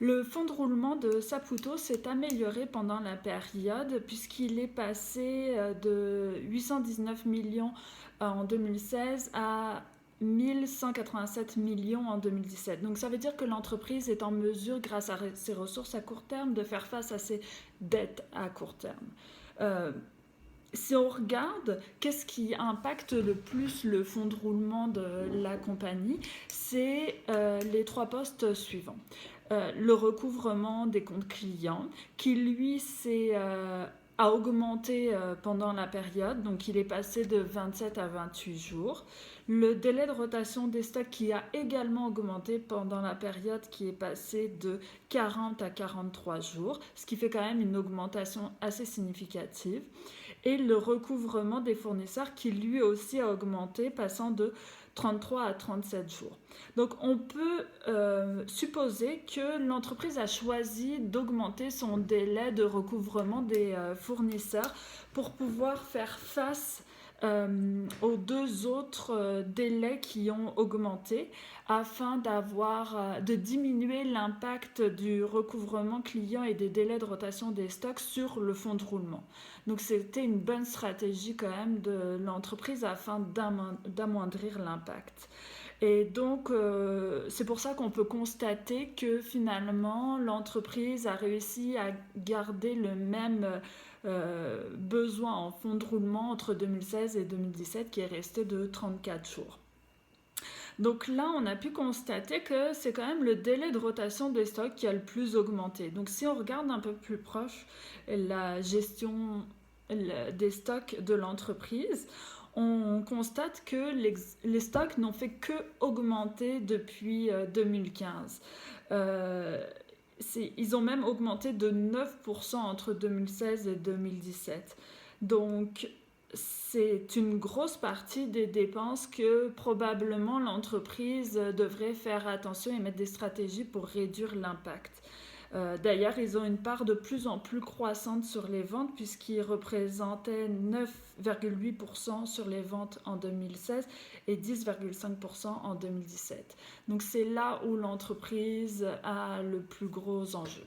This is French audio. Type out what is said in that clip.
Le fonds de roulement de Saputo s'est amélioré pendant la période puisqu'il est passé de 819 millions en 2016 à 1187 millions en 2017. Donc ça veut dire que l'entreprise est en mesure, grâce à ses ressources à court terme, de faire face à ses dettes à court terme. Euh, Si on regarde qu'est-ce qui impacte le plus le fonds de roulement de la compagnie, c'est les trois postes suivants. Le recouvrement des comptes clients, qui lui a augmenté pendant la période, donc il est passé de 27 à 28 jours. Le délai de rotation des stocks qui a également augmenté pendant la période, qui est passé de 40 à 43 jours, ce qui fait quand même une augmentation assez significative. Et le recouvrement des fournisseurs qui lui aussi a augmenté, passant de 33 à 37 jours. Donc on peut supposer que l'entreprise a choisi d'augmenter son délai de recouvrement des fournisseurs pour pouvoir faire face aux deux autres délais qui ont augmenté afin de diminuer l'impact du recouvrement client et des délais de rotation des stocks sur le fonds de roulement. Donc c'était une bonne stratégie quand même de l'entreprise afin d'amoindrir l'impact. Et donc, c'est pour ça qu'on peut constater que finalement, l'entreprise a réussi à garder le même besoin en fonds de roulement entre 2016 et 2017 qui est resté de 34 jours. Donc là, on a pu constater que c'est quand même le délai de rotation des stocks qui a le plus augmenté. Donc si on regarde un peu plus proche la gestion des stocks de l'entreprise, on constate que les stocks n'ont fait que augmenter depuis 2015. Ils ont même augmenté de 9% entre 2016 et 2017. Donc, c'est une grosse partie des dépenses que probablement l'entreprise devrait faire attention et mettre des stratégies pour réduire l'impact. D'ailleurs, ils ont une part de plus en plus croissante sur les ventes puisqu'ils représentaient 9,8% sur les ventes en 2016 et 10,5% en 2017. Donc c'est là où l'entreprise a le plus gros enjeu.